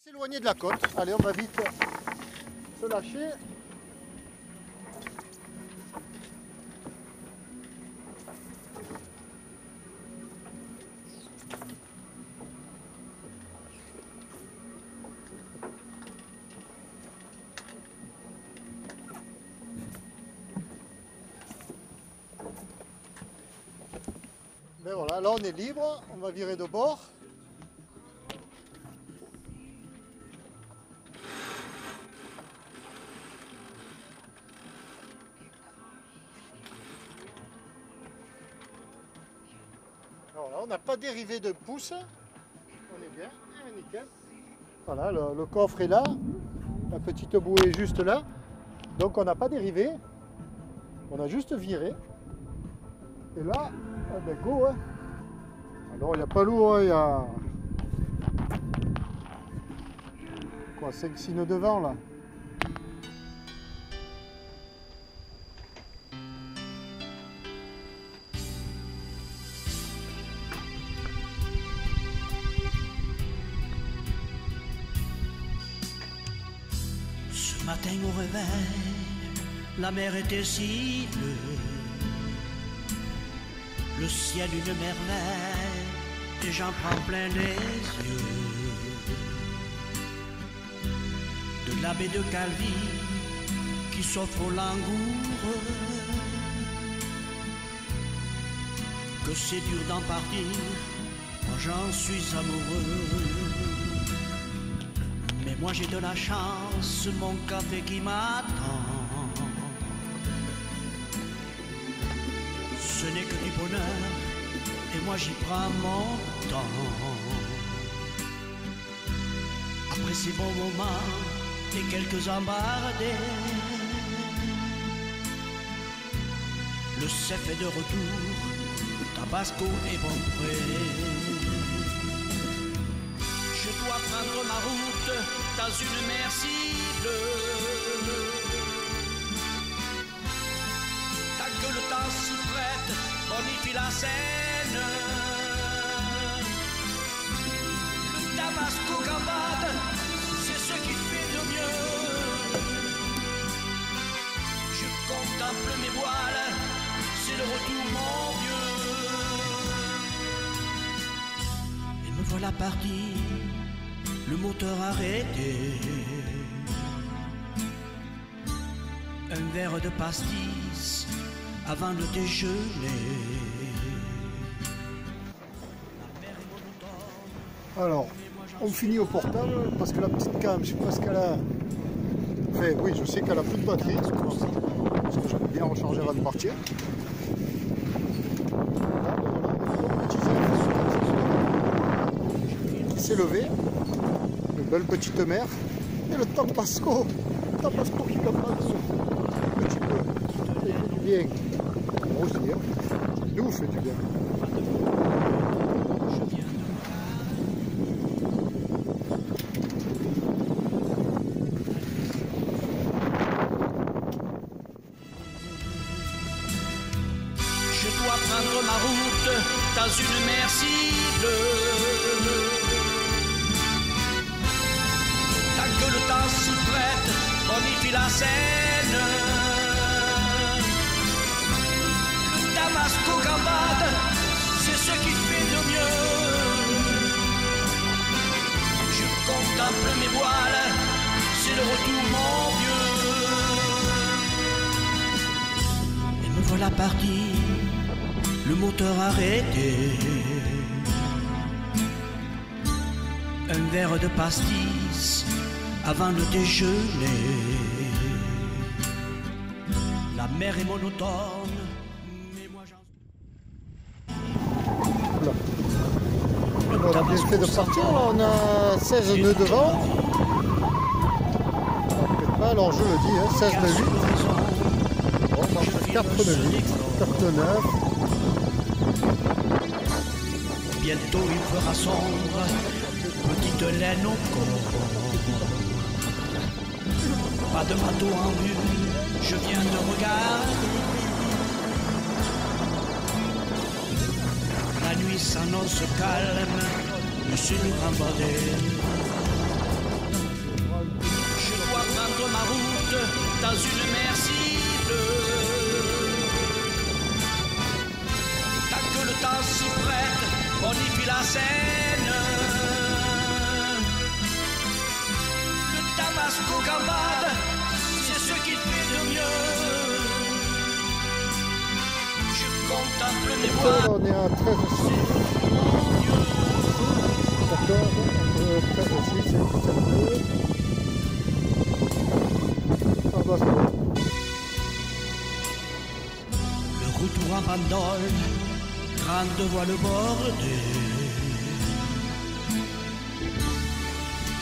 S'éloigner de la côte. Allez, on va vite se lâcher. Ben voilà, là on est libre, on va virer de bord. Alors là, on n'a pas dérivé de pouce, on est bien, nickel. Voilà, le coffre est là, la petite bouée est juste là, donc on n'a pas dérivé, on a juste viré. Et là, ah ben go hein. Alors il n'y a pas lourd, hein, il y a quoi, 5-6 nœuds de vent là. Ce matin au réveil, la mer était si bleue, le ciel une merveille, et j'en prends plein les yeux. De la baie de Calvi qui s'offre au langoureux, que c'est dur d'en partir, moi j'en suis amoureux. Mais moi j'ai de la chance, mon café qui m'attend. Ce n'est que du bonheur, et moi j'y prends mon temps. Après ces bons moments et quelques embardés, le cef est de retour, Tabasco est bon prêt. Je dois prendre ma route dans une mer si bleue. Tant que le temps s'y prête, bonifie la Seine. Le Tabasco gambade, c'est ce qui fait de mieux. Je contemple mes voiles, c'est le retour mon vieux. Et me voilà parti, le moteur arrêté. Un verre de pastis avant le déjeuner. Alors, on finit au portable parce que la petite cam, je sais pas ce qu'elle a. Enfin, oui, je sais qu'elle a plus de batterie, parce que j'aime bien recharger avant de partir. Là, voilà, le petit zèle qui s'est levé, une belle petite mer, et le Tabasco qui campagne un petit peu. Ça fait du bien. Moi aussi, hein. Nous fait du bien. Je dois prendre ma route dans une mer si bleue. Tant que le temps s'y prête, bonifie la Seine. Le Tabasco gambade, c'est ce qui fait de mieux. Je contemple mes voiles, c'est le retour mon vieux. Et me voilà parti, le moteur arrêté. Un verre de pastis avant le déjeuner. La mer est monotone, mais moi j'en suis. On a bien fait de partir, là, on a 16 nœuds de vent. Alors je le dis, hein, 16 nœuds 8. Bon, on marche à 4 nœuds 8, 4 nœuds 9. Bientôt il fera sombre, petite laine au corps. Pas de bateau en vue, je viens de regarder. La nuit s'annonce calme, le sud rembordé. Tabasco gambade, c'est ce qu'il fait de mieux. Je contemple mes voix. On est à 13,6. D'accord, entre 13,6 et 17,2. Tabasco. Le retour en bandole, grande voile bordée.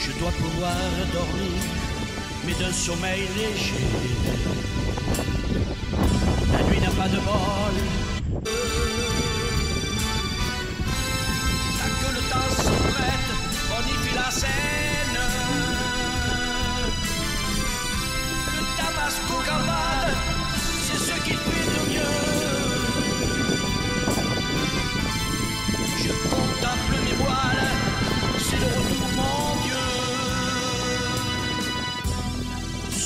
Je dois pouvoir dormir, mais d'un sommeil léger. La nuit n'a pas de vol. Tant que le temps se prête, on y fit la scène. Le Tabasco gambade, c'est ce qu'il fait de mieux. Je contemple mes voiles, c'est le retour, mon Dieu.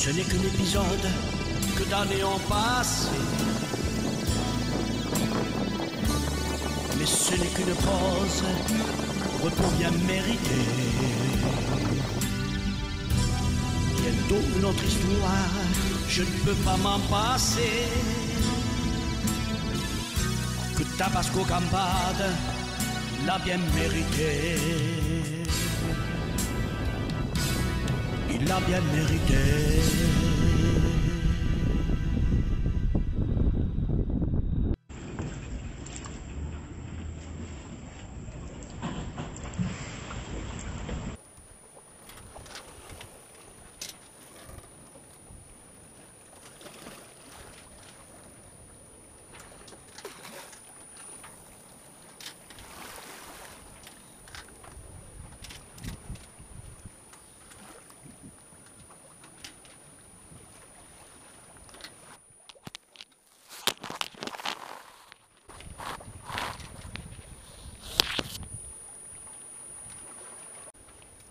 Ce n'est qu'un épisode que d'années ont passé. Mais ce n'est qu'une pause, repos bien mérité. Bientôt notre histoire, je ne peux pas m'en passer. Que Tabasco gambade l'a bien mérité. Il l'a bien mérité.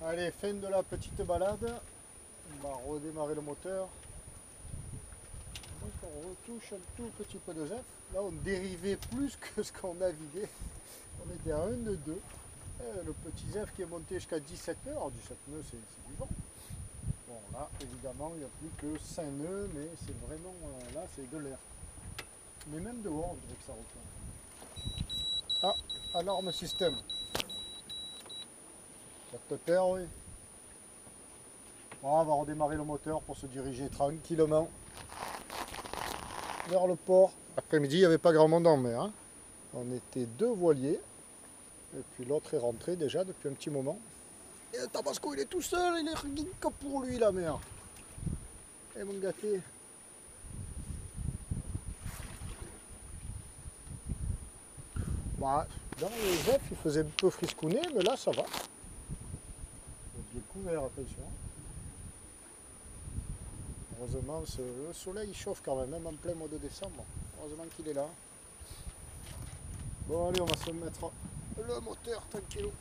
Allez, fin de la petite balade. On va redémarrer le moteur. Donc on retouche un tout petit peu de zef. Là on dérivait plus que ce qu'on a vidé. On était à 1 de 2. Le petit zef qui est monté jusqu'à 17 nœuds. Alors 17 nœuds c'est du vent. Bon là évidemment il n'y a plus que 5 nœuds, mais c'est vraiment là c'est de l'air. Mais même dehors je dirais que ça retourne. Ah, alarme système. Ça te perd, oui. Bon, on va redémarrer le moteur pour se diriger tranquillement vers le port. Après-midi, il n'y avait pas grand monde en mer. Hein. On était 2 voiliers. Et puis l'autre est rentré déjà depuis un petit moment. Et le Tabasco, il est tout seul, il est rien que pour lui, la mer. Et mon gâté. Bah, dans les Zef, il faisait un peu friscouner, mais là, ça va. Bien couvert, attention. Heureusement, le soleil chauffe quand même en plein mois de décembre. Heureusement qu'il est là. Bon, allez, on va se mettre le moteur tranquillou.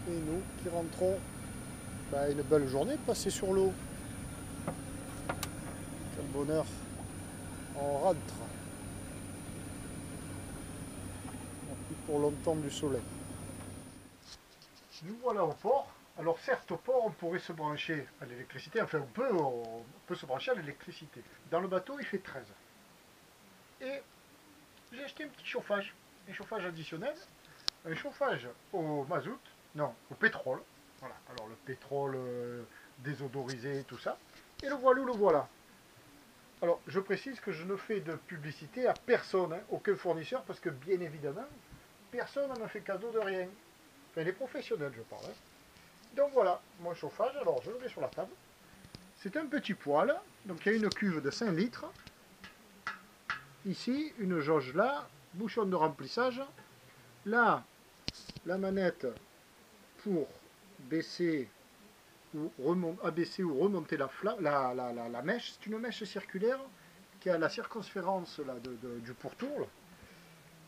Et nous qui rentrons, une belle journée passée sur l'eau. Quel bonheur. On rentre. On n'a plus pour longtemps du soleil. Nous voilà au port. Alors certes au port on pourrait se brancher à l'électricité, enfin on peut se brancher à l'électricité. Dans le bateau il fait 13. Et j'ai acheté un petit chauffage, un chauffage additionnel, un chauffage au mazout. Non, au pétrole. Voilà. Alors le pétrole désodorisé, tout ça. Et le voilou, le voilà. Alors je précise que je ne fais de publicité à personne, hein, aucun fournisseur, parce que bien évidemment, personne ne me fait cadeau de rien. Enfin les professionnels je parle. Hein. Donc voilà, mon chauffage, alors je le mets sur la table. C'est un petit poêle, donc il y a une cuve de 5 litres. Ici, une jauge là, bouchon de remplissage. Là, la manette pour baisser ou abaisser ou remonter la mèche. C'est une mèche circulaire qui a la circonférence là, du pourtour. Là.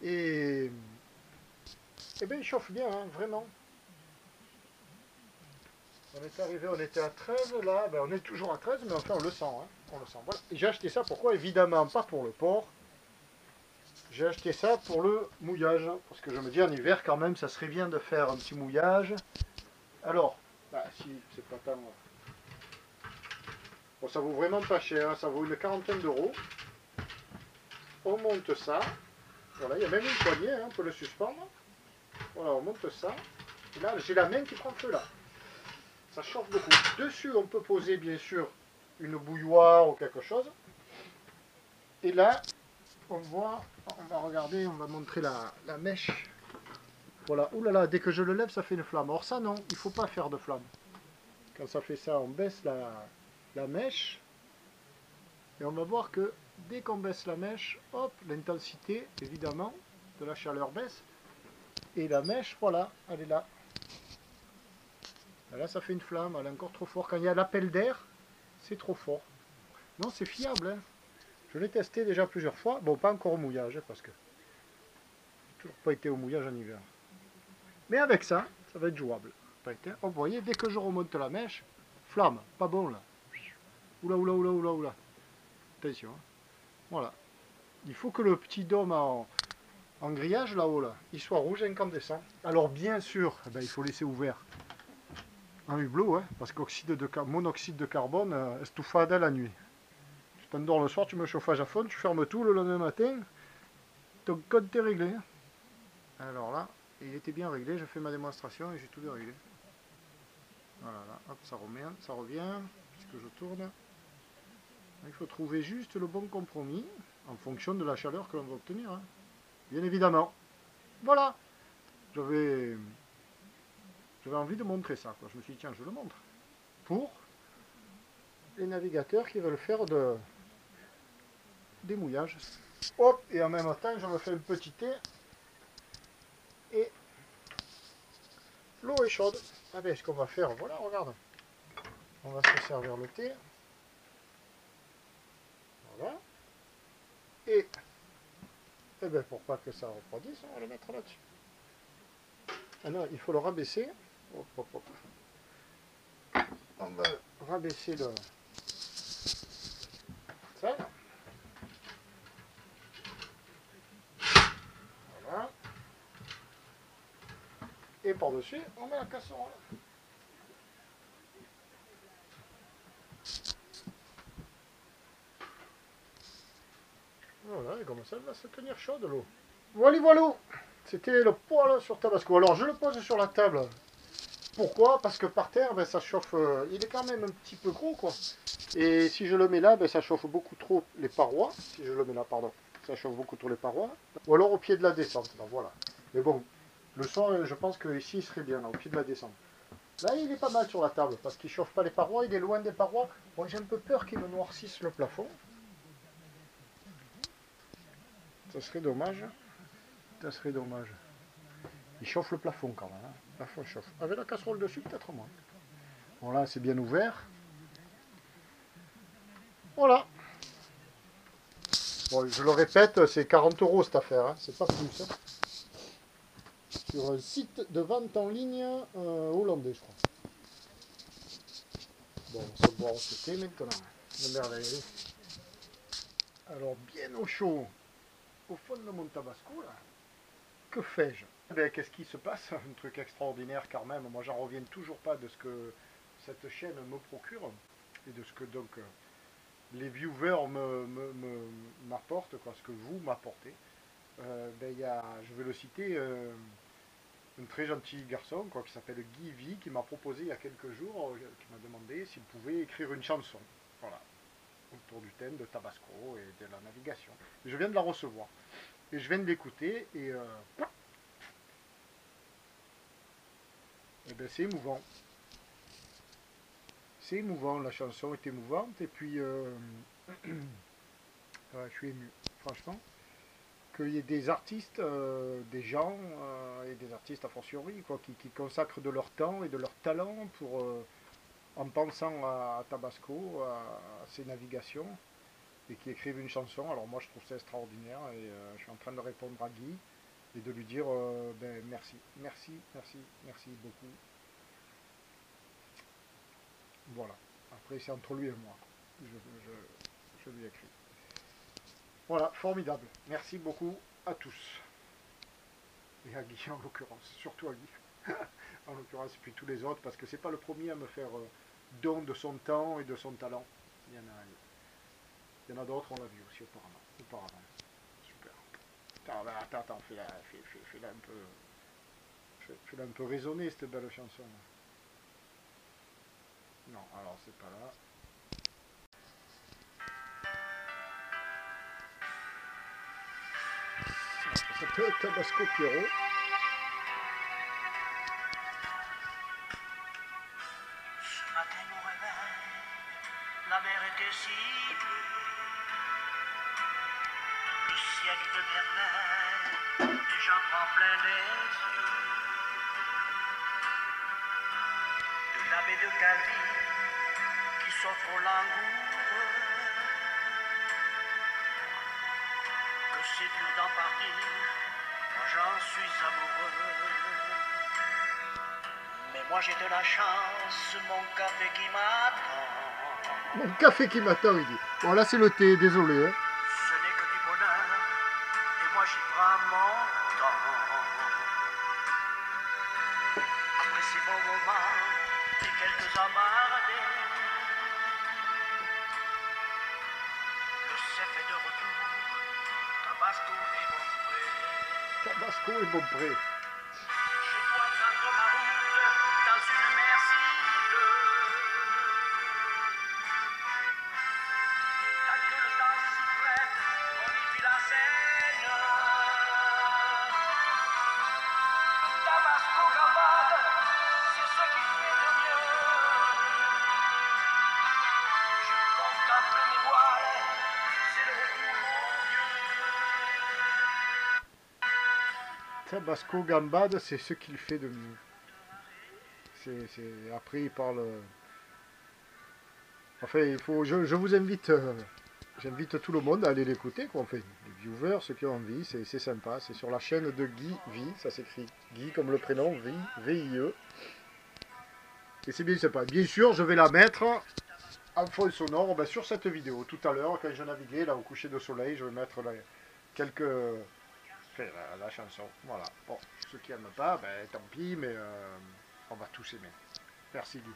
Et bien il chauffe bien, hein, vraiment. On est arrivé, on était à 13, là, ben on est toujours à 13, mais enfin on le sent, hein, on le sent. Voilà. Et j'ai acheté ça, pourquoi? Évidemment pas pour le porc. J'ai acheté ça pour le mouillage, parce que je me dis en hiver quand même, ça serait bien de faire un petit mouillage. Alors, bah si, c'est pas tant... Bon, ça vaut vraiment pas cher, hein, ça vaut une quarantaine d'euros. On monte ça, voilà, il y a même une poignée, hein, on peut le suspendre. Voilà, on monte ça. Et là, j'ai la main qui prend feu là. Ça chauffe beaucoup. Dessus, on peut poser bien sûr une bouilloire ou quelque chose. Et là, on voit, on va regarder, on va montrer la mèche. Voilà, oulala, dès que je le lève, ça fait une flamme. Or ça, non, il ne faut pas faire de flamme. Quand ça fait ça, on baisse la mèche. Et on va voir que dès qu'on baisse la mèche, hop, l'intensité, évidemment, de la chaleur baisse. Et la mèche, voilà, elle est là. Là, ça fait une flamme, elle est encore trop fort. Quand il y a l'appel d'air, c'est trop fort. Non, c'est fiable. Hein. Je l'ai testé déjà plusieurs fois. Bon, pas encore au mouillage, parce que j'ai toujours pas été au mouillage en hiver. Mais avec ça, ça va être jouable. Oh, vous voyez, dès que je remonte la mèche, flamme, pas bon là. Oula, oula, oula, oula, oula. Attention. Hein. Voilà. Il faut que le petit dôme en grillage là-haut, là, il soit rouge incandescent. Alors bien sûr, eh ben, il faut laisser ouvert. Un hublot, hein, parce que monoxyde de carbone, estouffade la nuit. Tu t'endors le soir, tu mets le chauffage à fond, tu fermes tout le lendemain matin, ton code est réglé. Alors là, il était bien réglé, j'ai fait ma démonstration et j'ai tout déréglé. Voilà, là, hop, ça revient, puisque je tourne. Il faut trouver juste le bon compromis, en fonction de la chaleur que l'on va obtenir. Hein. Bien évidemment. Voilà. J'avais envie de montrer ça. Quoi. Je me suis dit, tiens, je le montre. Pour les navigateurs qui veulent faire des mouillages. Hop, et en même temps, je me fais un petit thé. Et l'eau est chaude. Ah ben, ce qu'on va faire, voilà, regarde. On va se servir le thé. Voilà. Et ben, pour pas que ça refroidisse, on va le mettre là-dessus. Ah non, il faut le rabaisser. Hop, hop, hop. On va rabaisser le... ça. Voilà. Et par-dessus, on met la casserole. Voilà, et comme ça, elle va se tenir chaude l'eau. Voilà, voilà. C'était le poêle sur Tabasco. Alors, je le pose sur la table. Pourquoi? Parce que par terre, ben, ça chauffe... il est quand même un petit peu gros, quoi. Et si je le mets là, ben, ça chauffe beaucoup trop les parois. Si je le mets là, pardon. Ça chauffe beaucoup trop les parois. Ou alors au pied de la descente. Ben, voilà. Mais bon, le son, je pense qu'ici, il serait bien, là, au pied de la descente. Là, il est pas mal sur la table, parce qu'il ne chauffe pas les parois, il est loin des parois. Bon, j'ai un peu peur qu'il me noircisse le plafond. Ça serait dommage. Ça serait dommage. Il chauffe le plafond quand même. Hein. Le plafond chauffe. Avec la casserole dessus, peut-être moins. Bon, là, c'est bien ouvert. Voilà. Bon, je le répète, c'est 40 € cette affaire. Hein. C'est pas plus. Hein. Sur un site de vente en ligne hollandais, je crois. Bon, on va se boire ce thé maintenant. De merveille. Alors, bien au chaud, au fond de mon Tabasco, là, que fais-je? Ben, qu'est-ce qui se passe? Un truc extraordinaire quand même. Moi, j'en reviens toujours pas de ce que cette chaîne me procure et de ce que donc les viewers m'apportent, quoi, ce que vous m'apportez. Ben, je vais le citer, un très gentil garçon quoi, qui s'appelle Guy V, qui m'a proposé il y a quelques jours, qui m'a demandé s'il pouvait écrire une chanson. Voilà. Autour du thème de Tabasco et de la navigation. Je viens de la recevoir. Et je viens de l'écouter et ben c'est émouvant. C'est émouvant, la chanson est émouvante et puis ouais, je suis ému, franchement. Qu'il y ait des artistes, des gens, et des artistes a fortiori, quoi, qui consacrent de leur temps et de leur talent pour en pensant à Tabasco, à ses navigations, et qui écrivent une chanson. Alors moi je trouve ça extraordinaire, et je suis en train de répondre à Guy, et de lui dire ben, merci, merci, merci, merci beaucoup. Voilà. Après c'est entre lui et moi. Je lui écris. Voilà, formidable. Merci beaucoup à tous. Et à Guy en l'occurrence, surtout à Guy. En l'occurrence, et puis tous les autres, parce que c'est pas le premier à me faire don de son temps et de son talent. Il y en a d'autres, on l'a vu aussi auparavant. Super. Attends, fais-la un peu. Fais-la un peu résonner cette belle chanson. Non, alors c'est pas là. Ça s'appelle Tabasco Pierrot. Ce matin au réveil, la mer était si bleue, le ciel de merveille, et j'en prends plein les yeux. De la baie de Calvi qui s'offre au langoureux, que c'est dur d'en partir, moi j'en suis amoureux. Mais moi j'ai de la chance, mon café qui m'attend. Mon café qui m'attend, il dit. Bon, là c'est le thé, désolé. Hein. Ce n'est que du bonheur, et moi j'y prends mon temps. Après ces bons moments, et quelques emmerdés, le chef est de retour, Tabasco et Beaupré. Tabasco et Beaupré. Je dois prendre ma route dans une mer si bleue. Tant que le temps s'y prête, on y vit la scène. Tabasco Gambade, c'est ce qui fait de mieux. Je contemple mes voiles, c'est le retour mon Dieu. Tabasco Gambade, c'est ce qu'il fait de mieux. Après, il parle. Enfin, je vous invite, j'invite tout le monde à aller l'écouter. Enfin, les viewers, ceux qui ont envie, c'est sympa. C'est sur la chaîne de Guy V, ça s'écrit Guy comme le prénom, V-I-E. Et c'est bien sympa. Bien sûr, je vais la mettre en fond sonore ben, sur cette vidéo. Tout à l'heure, quand je naviguais là au coucher de soleil, je vais mettre quelques. Enfin, la chanson. Voilà. Bon, ceux qui n'aiment pas, ben tant pis, mais on va tous aimer. Merci Guy.